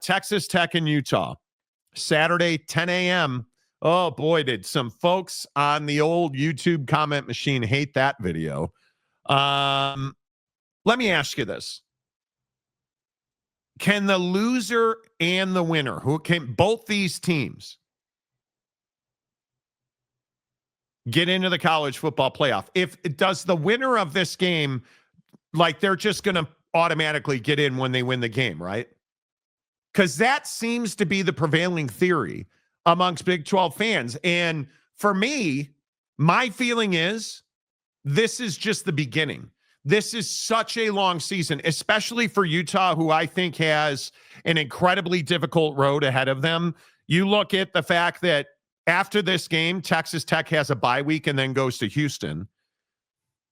Texas Tech and Utah, Saturday, 10 a.m. Oh, boy, did some folks on the old YouTube comment machine hate that video. Let me ask you this. Can the loser and the winner, who can both these teams, get into the college football playoff? If does the winner of this game, like they're just going to automatically get in when they win the game, right? Because that seems to be the prevailing theory amongst Big 12 fans. And for me, my feeling is this is just the beginning. This is such a long season, especially for Utah, who I think has an incredibly difficult road ahead of them. You look at the fact that after this game, Texas Tech has a bye week and then goes to Houston.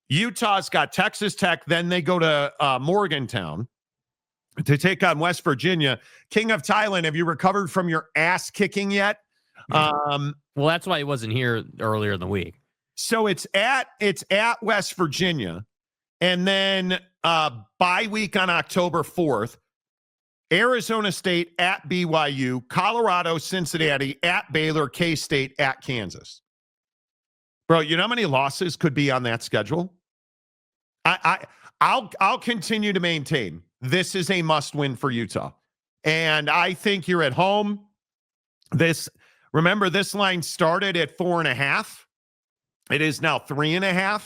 Utah's got Texas Tech, then they go to Morgantown to take on West Virginia. King of Thailand, have you recovered from your ass kicking yet? Well, that's why he wasn't here earlier in the week. So it's at West Virginia, and then bye week on October 4th. Arizona State at BYU, Colorado, Cincinnati at Baylor, K-State at Kansas. Bro, you know how many losses could be on that schedule? I'll continue to maintain this is a must-win for Utah. And I think you're at home. Remember, this line started at 4.5. It is now 3.5.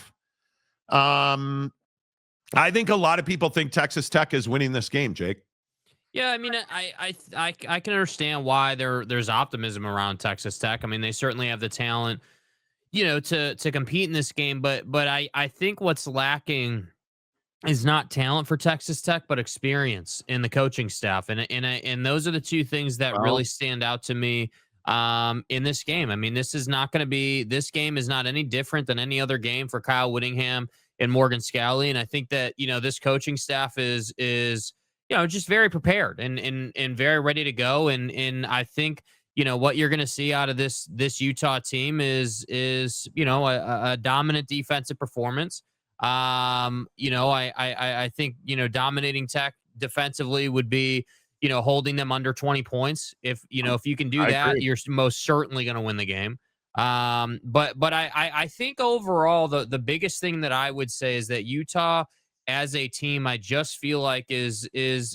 I think a lot of people think Texas Tech is winning this game, Jake. Yeah, I mean, I can understand why there's optimism around Texas Tech. I mean, they certainly have the talent, to compete in this game. But I think what's lacking is not talent for Texas Tech, but experience in the coaching staff. And those are the two things that really stand out to me in this game. I mean, this game is not any different than any other game for Kyle Whittingham and Morgan Scalley. And I think that, this coaching staff is just very prepared and very ready to go. And I think, what you're going to see out of this Utah team is a dominant defensive performance. I think, dominating Tech defensively would be, holding them under 20 points. If you can do that, you're most certainly going to win the game. But I think overall, the biggest thing that I would say is that Utah as a team, I just feel like is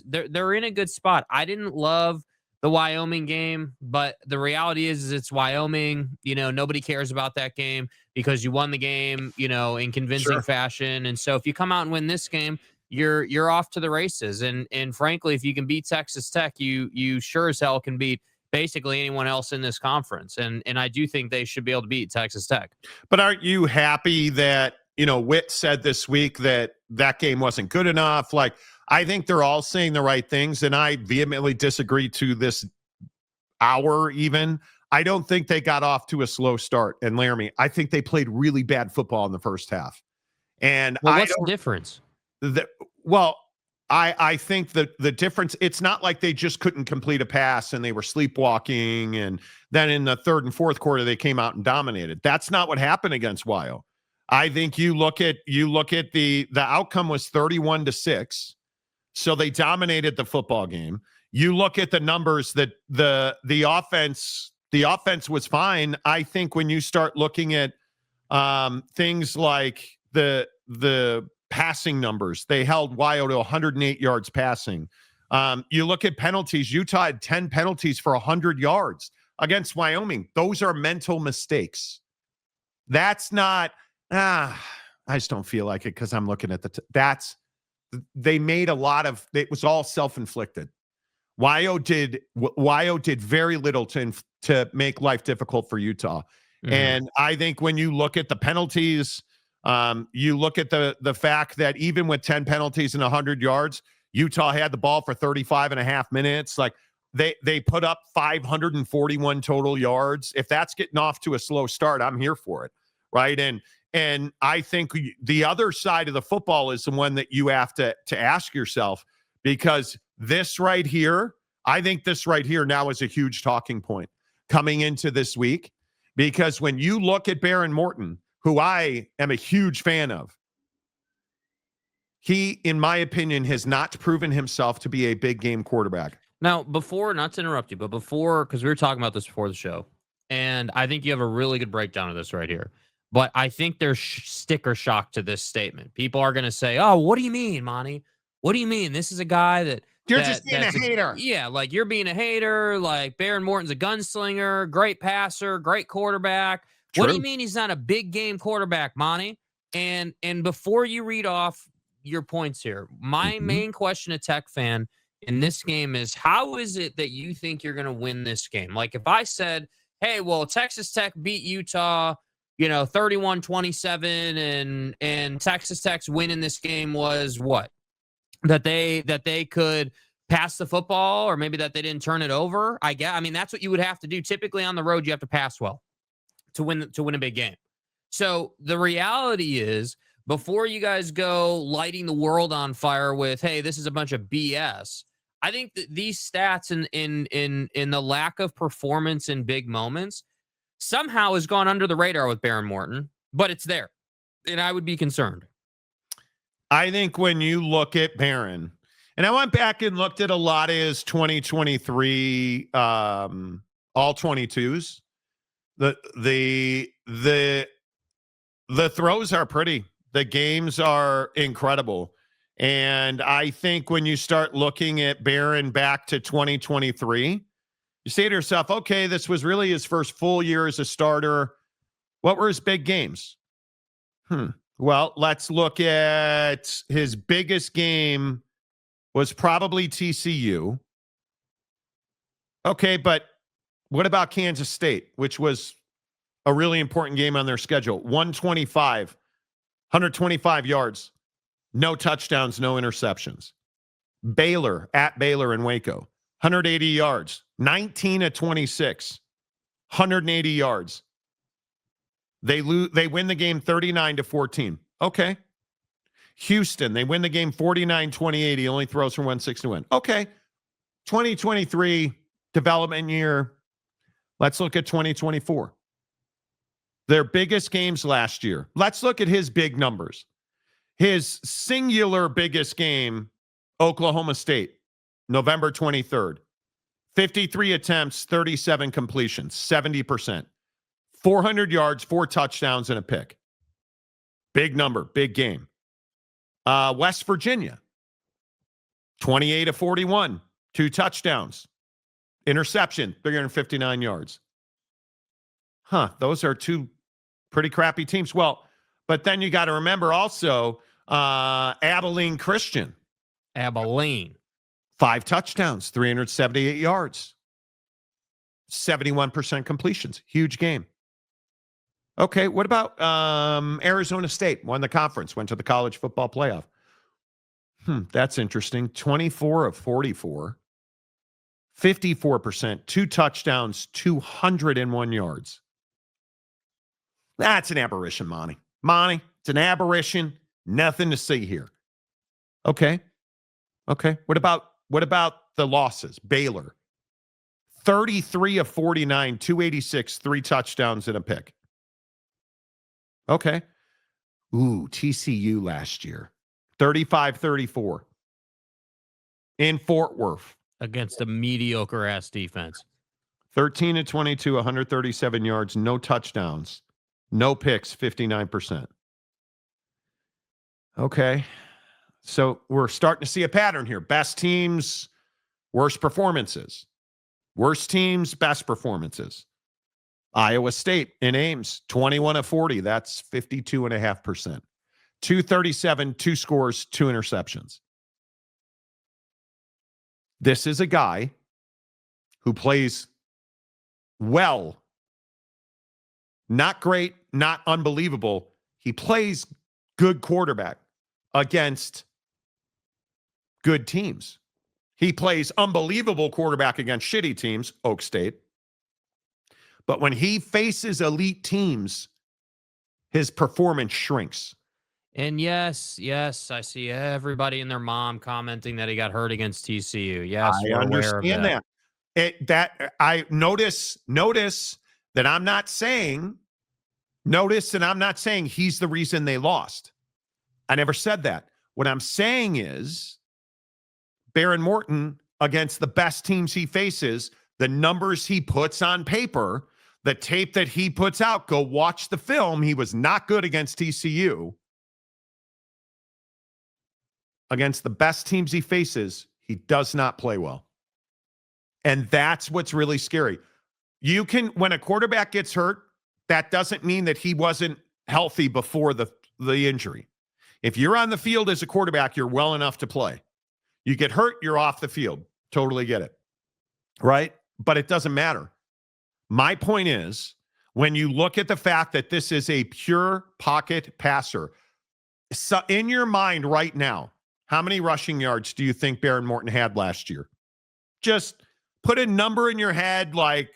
they're in a good spot. I didn't love the Wyoming game, but the reality is it's Wyoming. Nobody cares about that game because you won the game, in convincing fashion. And so if you come out and win this game, you're off to the races. And frankly, if you can beat Texas Tech, you sure as hell can beat basically anyone else in this conference. And I do think they should be able to beat Texas Tech. But aren't you happy that, Witt said this week that game wasn't good enough? Like, I think they're all saying the right things, and I vehemently disagree to this hour even. I don't think they got off to a slow start. And Laramie, I think they played really bad football in the first half. And what's the difference? I think that the difference, it's not like they just couldn't complete a pass and they were sleepwalking, and then in the third and fourth quarter they came out and dominated. That's not what happened against Wyo. I think you look at the outcome was 31-6. So they dominated the football game. You look at the numbers that the offense was fine. I think when you start looking at things like the passing numbers, they held Wyo to 108 yards passing. You look at penalties. Utah had 10 penalties for 100 yards against Wyoming. Those are mental mistakes. That's not. I just don't feel like it because I'm looking at they made a lot of. It was all self-inflicted. Wyo did very little to make life difficult for Utah. Mm-hmm. And I think when you look at the penalties, you look at the fact that even with 10 penalties and 100 yards, Utah had the ball for 35 and a half minutes. Like they put up 541 total yards. If that's getting off to a slow start, I'm here for it. Right. And I think the other side of the football is the one that you have to ask yourself, because this right here, I think this right here now is a huge talking point coming into this week, because when you look at Baron Morton, who I am a huge fan of, he, in my opinion, has not proven himself to be a big game quarterback. Now, before, not to interrupt you, but before, because we were talking about this before the show, and I think you have a really good breakdown of this right here. But I think there's sticker shock to this statement. People are going to say, "Oh, what do you mean, Monty? What do you mean? This is a guy You're just being a hater. yeah, like you're being a hater. Like Baron Morton's a gunslinger, great passer, great quarterback. What do you True. mean he's not a big game quarterback, Monty?" And before you read off your points here, my Mhm. main question to Tech fan in this game is, how is it that you think you're going to win this game? Like if I said, hey, well, Texas Tech beat Utah, 31-27, and Texas Tech's win in this game was what? That they could pass the football, or maybe that they didn't turn it over. I mean, that's what you would have to do. Typically on the road, you have to pass well to win a big game. So the reality is, before you guys go lighting the world on fire with, hey, this is a bunch of BS, I think that these stats in the lack of performance in big moments somehow has gone under the radar with Baron Morton, but it's there. And I would be concerned. I think when you look at Barron, and I went back and looked at a lot of his 2023 all 22s. The throws are pretty. The games are incredible. And I think when you start looking at Barron back to 2023, you say to yourself, okay, this was really his first full year as a starter. What were his big games? Well, let's look at his biggest game was probably TCU. Okay, but what about Kansas State, which was a really important game on their schedule? 125 yards, no touchdowns, no interceptions. Baylor, at Baylor in Waco, 180 yards, 19 of 26, 180 yards. They win the game 39-14. Okay. Houston, they win the game 49-28. He only throws for 161. Okay. 2023 development year. Let's look at 2024. Their biggest games last year. Let's look at his big numbers. His singular biggest game, Oklahoma State, November 23rd. 53 attempts, 37 completions, 70%. 400 yards, 4 touchdowns, and a pick. Big number, big game. West Virginia, 28-41, 2 touchdowns, interception, 359 yards. Those are 2 pretty crappy teams. Well, but then you got to remember also Abilene Christian. 5 touchdowns, 378 yards, 71% completions. Huge game. Okay, what about Arizona State? Won the conference, went to the college football playoff. That's interesting. 24 of 44, 54%, 2 touchdowns, 201 yards. That's an aberration, Monty. Monty, it's an aberration. Nothing to see here. Okay. What about the losses? Baylor, 33 of 49, 286, 3 touchdowns and a pick. Okay. TCU last year, 35-34 in Fort Worth. Against a mediocre ass defense. 13-22, 137 yards, no touchdowns, no picks, 59%. Okay. So we're starting to see a pattern here. Best teams, worst performances. Worst teams, best performances. Iowa State in Ames, 21 of 40. That's 52.5%. 237, 2 scores, 2 interceptions. This is a guy who plays well. Not great, not unbelievable. He plays good quarterback against good teams. He plays unbelievable quarterback against shitty teams, Oak State. But when he faces elite teams, his performance shrinks. And yes, I see everybody and their mom commenting that he got hurt against TCU. Yes, I we're aware of understand that. I notice that I'm not saying he's the reason they lost. I never said that. What I'm saying is Baron Morton against the best teams he faces, the numbers he puts on paper, the tape that he puts out, go watch the film. He was not good against TCU. Against the best teams he faces, he does not play well. And that's what's really scary. When a quarterback gets hurt, that doesn't mean that he wasn't healthy before the injury. If you're on the field as a quarterback, you're well enough to play. You get hurt, you're off the field. Totally get it. Right? But it doesn't matter. My point is, when you look at the fact that this is a pure pocket passer, so in your mind right now, how many rushing yards do you think Baron Morton had last year? Just put a number in your head. Like,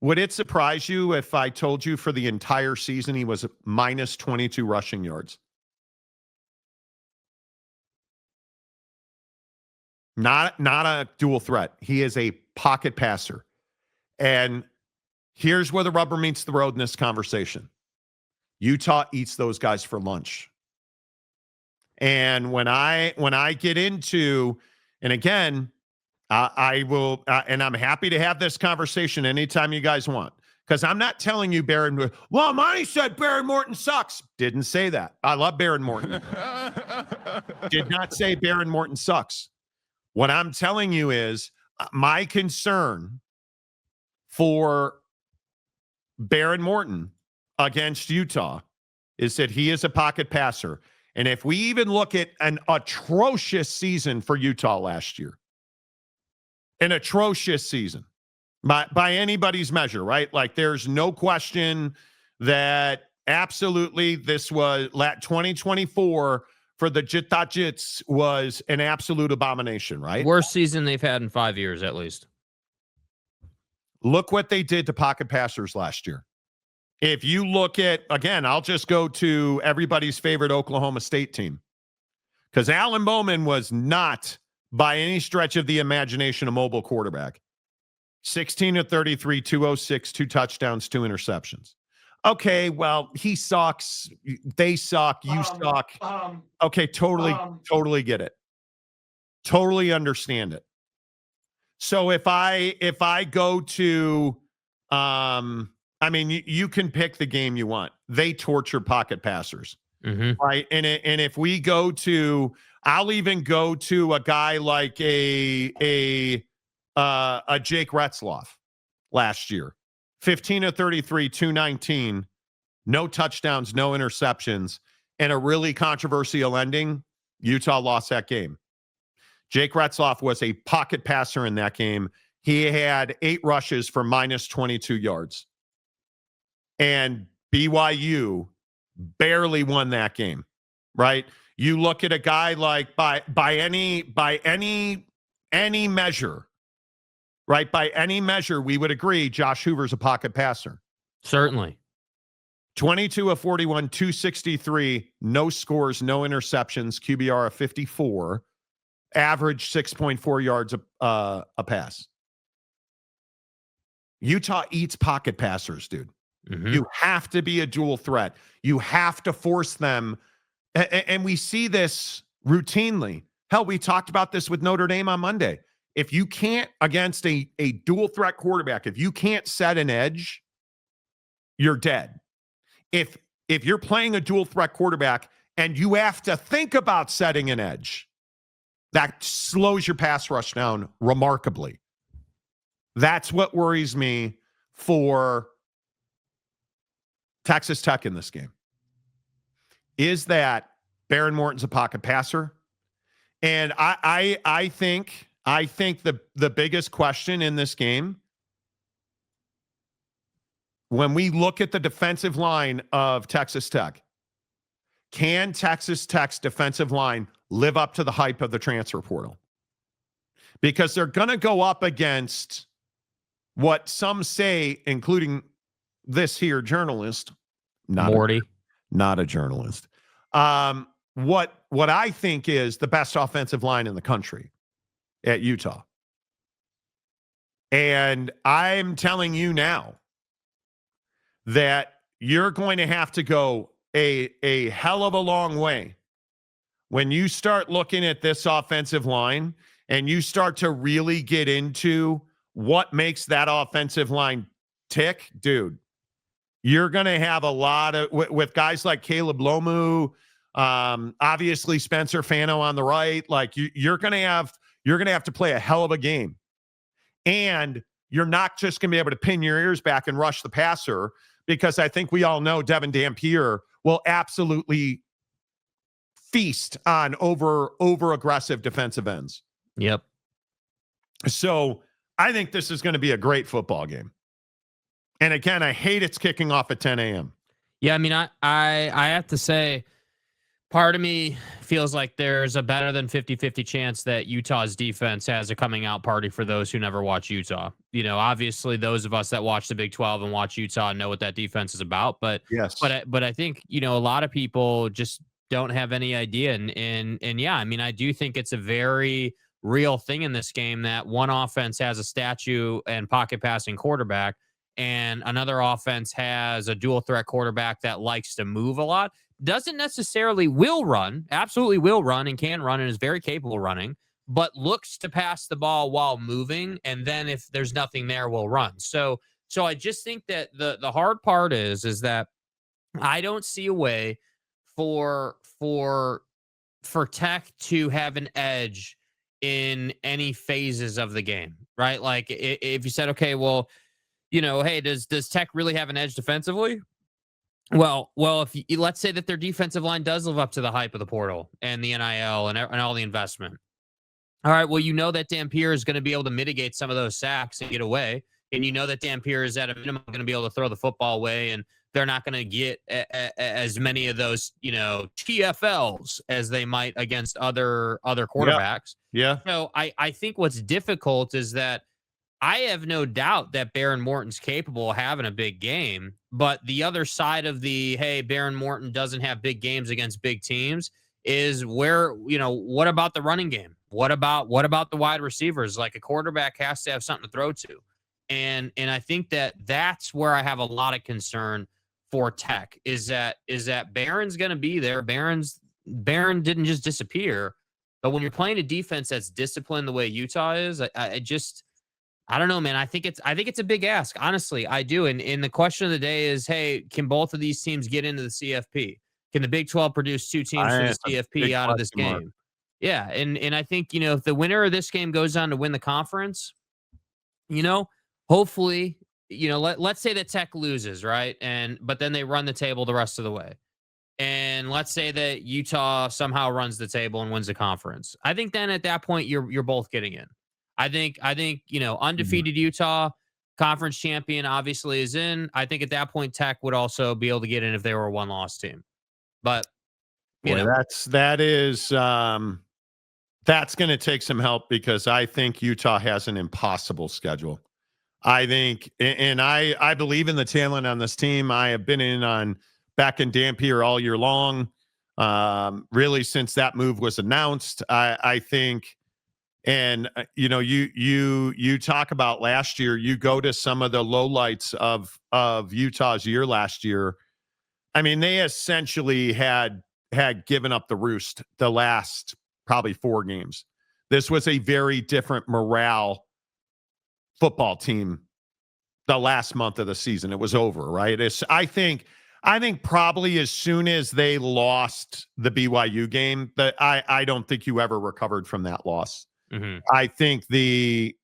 would it surprise you if I told you for the entire season he was minus 22 rushing yards? Not a dual threat. He is a pocket passer. And here's where the rubber meets the road in this conversation. Utah eats those guys for lunch. And when I get into, and again, I will, and I'm happy to have this conversation anytime you guys want, because I'm not telling you Baron. Well, Monty said Baron Morton sucks. Didn't say that. I love Baron Morton. Did not say Baron Morton sucks. What I'm telling you is my concern for Baron Morton against Utah is that he is a pocket passer. And if we even look at an atrocious season for Utah last year, an atrocious season by anybody's measure, right? Like, there's no question that absolutely this was 2024 for the Jita Jits was an absolute abomination, right? Worst season they've had in 5 years, at least. Look what they did to pocket passers last year. If you look at, again, I'll just go to everybody's favorite Oklahoma State team, because Alan Bowman was not, by any stretch of the imagination, a mobile quarterback. 16 of 33, 206, 2 touchdowns, 2 interceptions. Okay, well, he sucks. They suck. You suck. Okay, totally get it. Totally understand it. So if I go to, I mean, you can pick the game you want. They torture pocket passers, right? And if we go to, I'll even go to a guy like a Jake Retzloff last year, 15 of 33, 219, no touchdowns, no interceptions, and a really controversial ending. Utah lost that game. Jake Retzloff was a pocket passer in that game. He had 8 rushes for minus 22 yards. And BYU barely won that game, right? You look at a guy like by any measure, right? By any measure, we would agree Josh Hoover's a pocket passer. Certainly. 22 of 41, 263, no scores, no interceptions, QBR of 54, average 6.4 yards a pass. Utah eats pocket passers, dude. You have to be a dual threat. You have to force them. And we see this routinely. Hell, we talked about this with Notre Dame on Monday. If you can't, against a dual threat quarterback, if you can't set an edge, you're dead. If you're playing a dual threat quarterback and you have to think about setting an edge, that slows your pass rush down remarkably. That's what worries me for Texas Tech in this game, is that Baron Morton's a pocket passer. And I think the biggest question in this game, when we look at the defensive line of Texas Tech, can Texas Tech's defensive line live up to the hype of the transfer portal? Because they're going to go up against what some say, including this here journalist, Morty, not a journalist. What I think is the best offensive line in the country at Utah. And I'm telling you now that you're going to have to go a hell of a long way when you start looking at this offensive line and you start to really get into what makes that offensive line tick, dude, you're going to have a lot of with guys like Caleb Lomu, obviously Spencer Fano on the right. Like you're going to have to play a hell of a game, and you're not just going to be able to pin your ears back and rush the passer, because I think we all know Devin Dampier will absolutely feast on over aggressive defensive ends. Yep. So I think this is going to be a great football game. And again, I hate it's kicking off at 10 a.m. Yeah, I mean, I have to say, part of me feels like there's a better than 50-50 chance that Utah's defense has a coming out party for those who never watch Utah. You know, obviously those of us that watch the Big 12 and watch Utah know what that defense is about. But yes, but I think, you know, a lot of people just don't have any idea. And yeah, I mean, I do think it's a very real thing in this game that one offense has a statue and pocket passing quarterback, and another offense has a dual threat quarterback that likes to move a lot. Doesn't necessarily will run, absolutely will run and can run and is very capable running, but looks to pass the ball while moving. And then if there's nothing there, will run. So I just think that the hard part is that I don't see a way for Tech to have an edge in any phases of the game, right? Like if you said, okay, well, you know, hey, does Tech really have an edge defensively? Well, if let's say that their defensive line does live up to the hype of the portal and the NIL and all the investment. All right, well, you know that Dampier is going to be able to mitigate some of those sacks and get away, and you know that Dampier is at a minimum going to be able to throw the football away, and they're not going to get as many of those, you know, TFLs as they might against other quarterbacks. Yeah. So I think what's difficult is that I have no doubt that Baron Morton's capable of having a big game, but the other side of the, hey, Baron Morton doesn't have big games against big teams is where, you know, what about the running game? What about the wide receivers? Like a quarterback has to have something to throw to. And I think that's where I have a lot of concern for Tech is that Baron's going to be there. Baron didn't just disappear, but when you're playing a defense that's disciplined the way Utah is, I don't know, man. I think it's a big ask. Honestly, I do. And the question of the day is, hey, can both of these teams get into the CFP? Can the Big 12 produce two teams for the CFP out of this game? Yeah. And I think, you know, if the winner of this game goes on to win the conference, you know, hopefully, you know, let's say that Tech loses, right? But then they run the table the rest of the way. And let's say that Utah somehow runs the table and wins the conference. I think then at that point you're both getting in. I think, you know, undefeated Utah, conference champion obviously is in. I think at that point, Tech would also be able to get in if they were a one-loss team. But, you know. That's going to take some help because I think Utah has an impossible schedule. I think, and I believe in the talent on this team. I have been in on back in Dampier all year long, really since that move was announced. I think. And, you know, you talk about last year, you go to some of the lowlights of Utah's year last year. I mean, they essentially had given up the roost the last probably 4 games. This was a very different morale football team the last month of the season. It was over, right? I think probably as soon as they lost the BYU game, that I don't think you ever recovered from that loss. Mm-hmm. I think the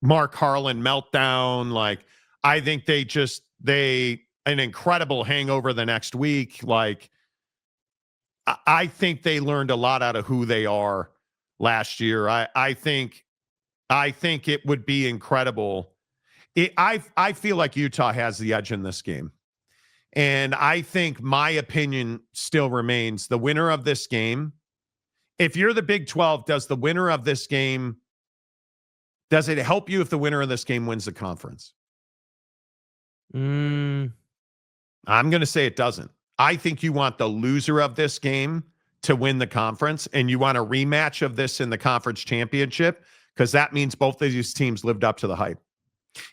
Mark Harlan meltdown, like I think they an incredible hangover the next week. Like I think they learned a lot out of who they are last year. I think it would be incredible. I feel like Utah has the edge in this game. And I think my opinion still remains the winner of this game. If you're the Big 12, does the winner of this game, does it help you if the winner of this game wins the conference? I'm going to say it doesn't. I think you want the loser of this game to win the conference, and you want a rematch of this in the conference championship because that means both of these teams lived up to the hype.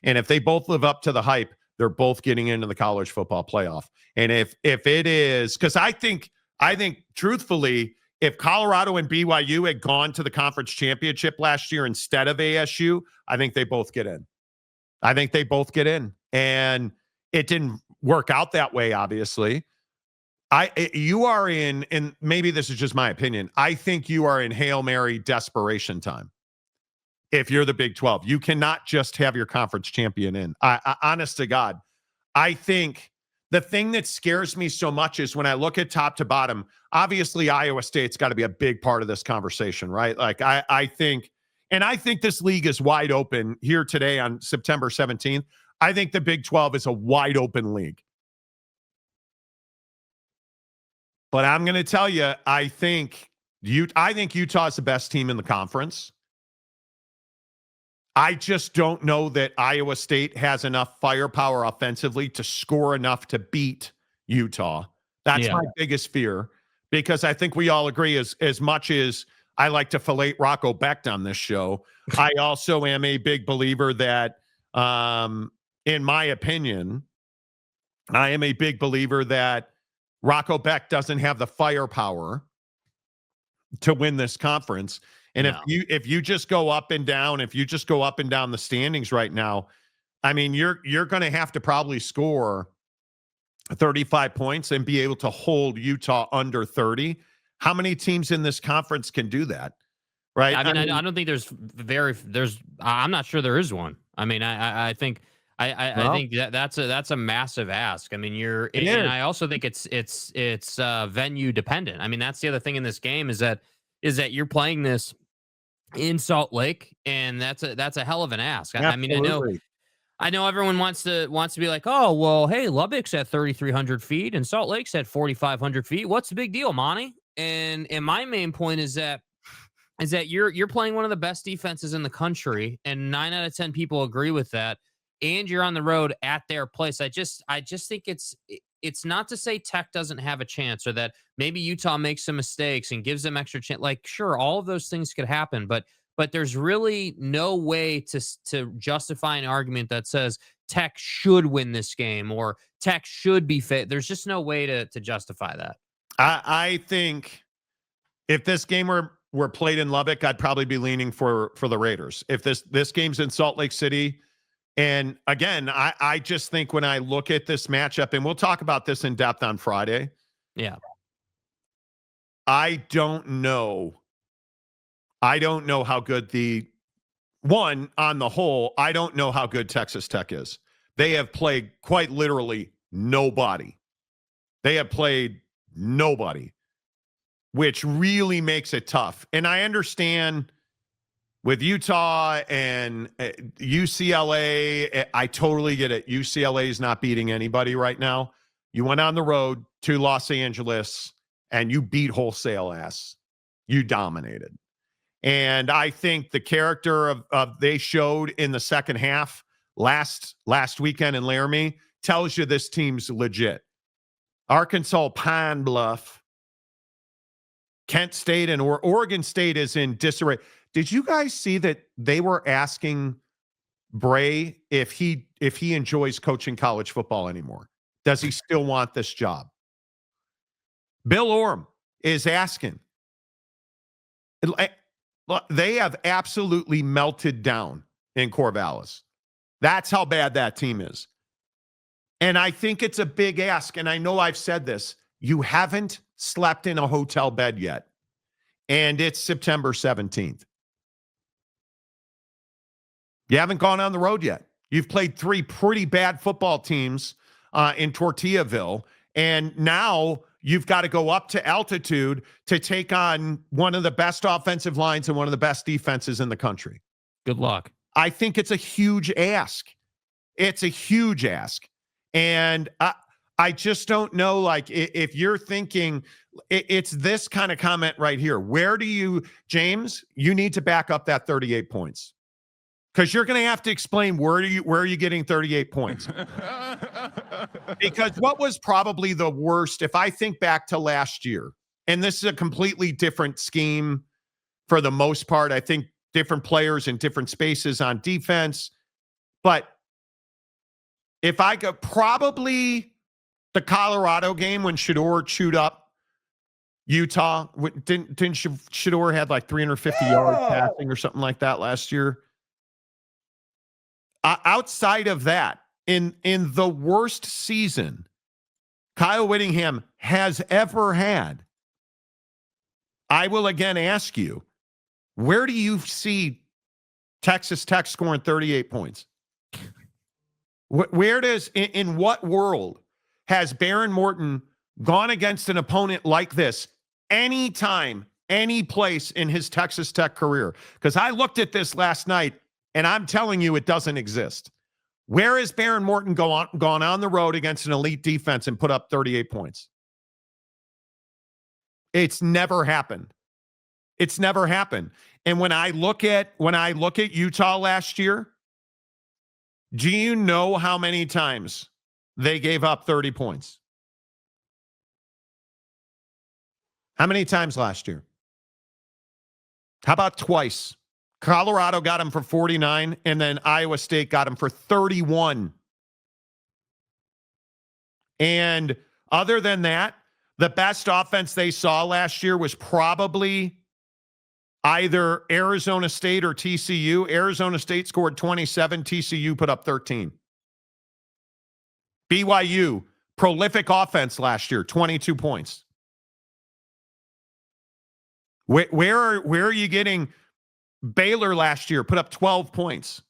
And if they both live up to the hype, they're both getting into the college football playoff. And if it is, because I think I think, truthfully, if Colorado and BYU had gone to the conference championship last year instead of ASU, I think they both get in. I think they both get in. And it didn't work out that way, obviously. You are in, and maybe this is just my opinion, I think you are in Hail Mary desperation time. If you're the Big 12, you cannot just have your conference champion in. Honest to God, I think the thing that scares me so much is when I look at top to bottom, obviously Iowa State's got to be a big part of this conversation, right? Like I think, and I think this league is wide open here today on September 17th. I think the Big 12 is a wide open league. But I'm going to tell you, I think Utah is the best team in the conference. I just don't know that Iowa State has enough firepower offensively to score enough to beat Utah. That's my biggest fear, because I think we all agree, as much as I like to fillet Rocco Becht on this show, I also am a big believer that, in my opinion, I am a big believer that Rocco Becht doesn't have the firepower to win this conference. And if you just go up and down, the standings right now, I mean, you're going to have to probably score 35 points and be able to hold Utah under 30. How many teams in this conference can do that? Right? I mean, I don't think I'm not sure there is one. I mean, I think I think that's a massive ask. I mean, and I also think it's venue dependent. I mean, that's the other thing in this game is that you're playing this in Salt Lake, and that's a hell of an ask. I mean, I know everyone wants to be like, oh, well, hey, Lubbock's at 3,300 feet and Salt Lake's at 4,500 feet. What's the big deal, Monty? And my main point is that you're playing one of the best defenses in the country, and 9 out of 10 people agree with that. And you're on the road at their place. I just think it's not to say Tech doesn't have a chance, or that maybe Utah makes some mistakes and gives them extra chance. Like, sure, all of those things could happen, but there's really no way to justify an argument that says Tech should win this game or Tech should be fit. There's just no way to justify that. I think if this game were played in Lubbock, I'd probably be leaning for the Raiders. If this game's in Salt Lake City. And again, I just think when I look at this matchup, and we'll talk about this in depth on Friday. Yeah. I don't know how good on the whole, I don't know how good Texas Tech is. They have played quite literally nobody. They have played nobody, which really makes it tough. And I understand with Utah and UCLA, I totally get it. UCLA is not beating anybody right now. You went on the road to Los Angeles and you beat wholesale ass. You dominated. And I think the character of they showed in the second half last weekend in Laramie tells you this team's legit. Arkansas, Pine Bluff, Kent State, and Oregon State is in disarray. Did you guys see that they were asking Bray if he enjoys coaching college football anymore? Does he still want this job? Bill Orm is asking. They have absolutely melted down in Corvallis. That's how bad that team is. And I think it's a big ask. And I know I've said this. You haven't slept in a hotel bed yet. And it's September 17th. You haven't gone on the road yet. You've played 3 pretty bad football teams in Tortillaville. And now you've got to go up to altitude to take on one of the best offensive lines and one of the best defenses in the country. Good luck. I think it's a huge ask. It's a huge ask. And I just don't know, like, if you're thinking, it's this kind of comment right here. Where do you, James, you need to back up that 38 points. Because you're going to have to explain where are you getting 38 points? Because what was probably the worst, if I think back to last year, and this is a completely different scheme for the most part, I think different players in different spaces on defense. But if I go, probably the Colorado game when Shedeur chewed up Utah. Didn't Shador had like 350 yards passing or something like that last year? Outside of that, in the worst season Kyle Whittingham has ever had, I will again ask you, where do you see Texas Tech scoring 38 points? Where does, in what world has Baron Morton gone against an opponent like this anytime, any place in his Texas Tech career? Because I looked at this last night, and I'm telling you it doesn't exist. Where has Baron Morton gone on the road against an elite defense and put up 38 points? It's never happened. It's never happened. And when I look at Utah last year, do you know how many times they gave up 30 points? How many times last year? How about twice? Colorado got him for 49, and then Iowa State got him for 31. And other than that, the best offense they saw last year was probably either Arizona State or TCU. Arizona State scored 27. TCU put up 13. BYU, prolific offense last year, 22 points. Where are you getting? Baylor last year put up 12 points.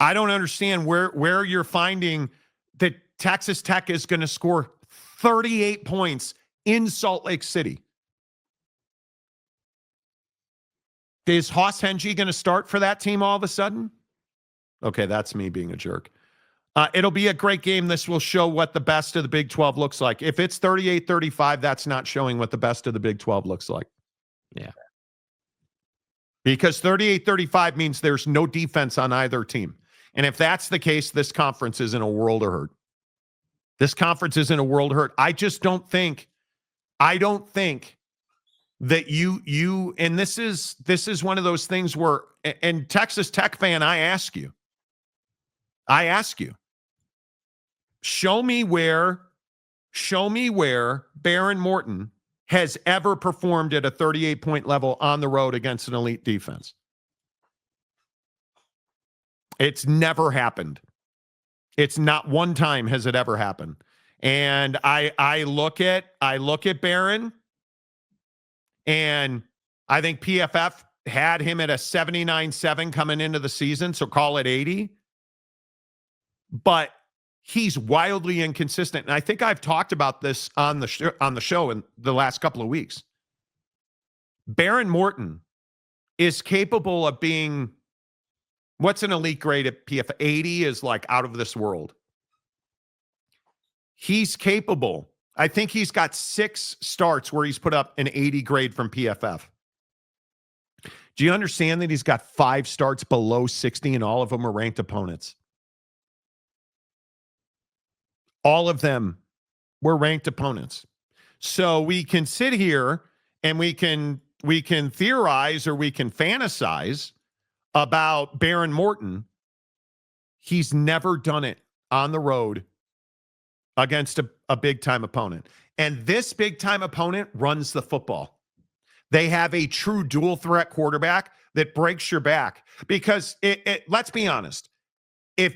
I don't understand where you're finding that Texas Tech is going to score 38 points in Salt Lake City. Is Haas Hengy going to start for that team all of a sudden? Okay, that's me being a jerk. It'll be a great game. This will show what the best of the Big 12 looks like. If it's 38-35, that's not showing what the best of the Big 12 looks like. Yeah. Because 38-35 means there's no defense on either team. And if that's the case, this conference is in a world of hurt. This conference is in a world of hurt. I don't think that you and this is one of those things where, and Texas Tech fan, I ask you, show me where Baron Morton has ever performed at a 38-point level on the road against an elite defense. It's never happened. It's not one time has it ever happened. And I look at Baron, and I think PFF had him at a 79.7 coming into the season, so call it 80. But he's wildly inconsistent. And I think I've talked about this on the show in the last couple of weeks. Baron Morton is capable of being, what's an elite grade at PFF? 80 is like out of this world. He's capable. I think he's got 6 starts where he's put up an 80 grade from PFF. Do you understand that he's got 5 starts below 60 and all of them are ranked opponents? All of them were ranked opponents. So we can sit here and we can theorize or we can fantasize about Baron Morton. He's never done it on the road against a big-time opponent. And this big-time opponent runs the football. They have a true dual-threat quarterback that breaks your back. Because, let's be honest, if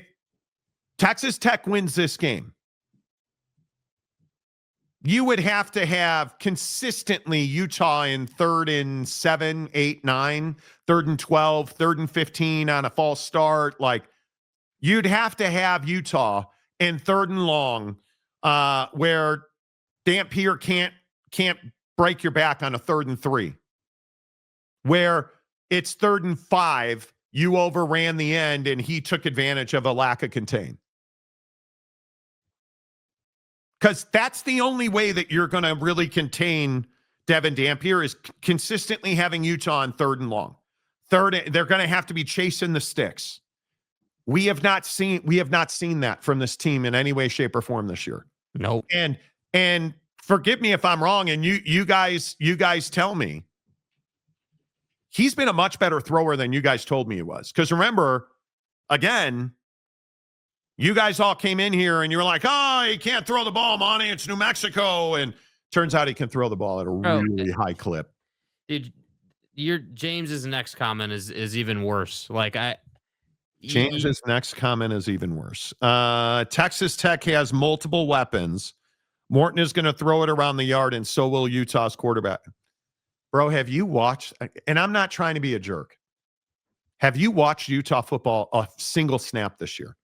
Texas Tech wins this game, you would have to have consistently Utah in 3rd and 7, 8, 9, 3rd and 12, 3rd and 15 on a false start. Like, you'd have to have Utah in 3rd and long, where Dampier can't break your back on a 3rd and 3. Where it's 3rd and 5, you overran the end and he took advantage of a lack of contain. Because that's the only way that you're going to really contain Devin Dampier is consistently having Utah on 3rd and long. They're going to have to be chasing the sticks. We have not seen that from this team in any way, shape, or form this year. Nope. And forgive me if I'm wrong, and you guys tell me. He's been a much better thrower than you guys told me he was. Because remember, again, you guys all came in here and you were like, oh, he can't throw the ball, Monty. It's New Mexico. And Turns out he can throw the ball at a really high clip. Dude, your James's next comment is even worse. Like James's next comment is even worse. Texas Tech has multiple weapons. Morton is going to throw it around the yard, and so will Utah's quarterback. Bro, have you watched? And I'm not trying to be a jerk. Have you watched Utah football a single snap this year?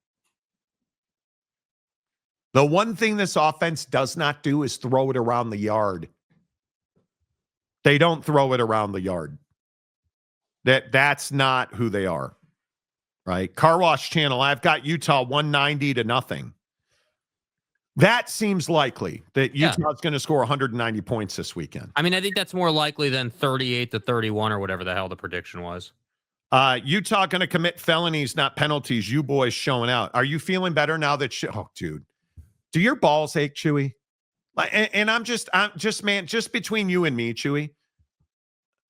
The one thing this offense does not do is throw it around the yard. They don't throw it around the yard. That's not who they are. Right? Car Wash Channel, I've got Utah 190-0. That seems likely that Utah's going to score 190 points this weekend. I mean, I think that's more likely than 38-31 or whatever the hell the prediction was. Utah going to commit felonies, not penalties. You boys showing out. Are you feeling better now that oh, dude, do your balls ache, Chewy? And I'm just, man, just between you and me, Chewy,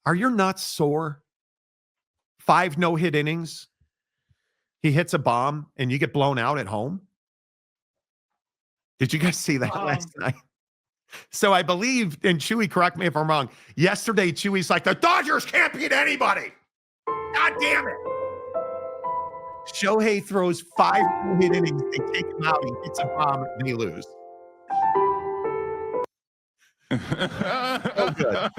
are your nuts sore? 5 no-hit innings. He hits a bomb and you get blown out at home. Did you guys see that last night? So I believe, and Chewy, correct me if I'm wrong, yesterday Chewy's like, the Dodgers can't beat anybody. God damn it. Shohei throws 5 no-hit innings. They take him out. He hits a bomb and they lose. So good.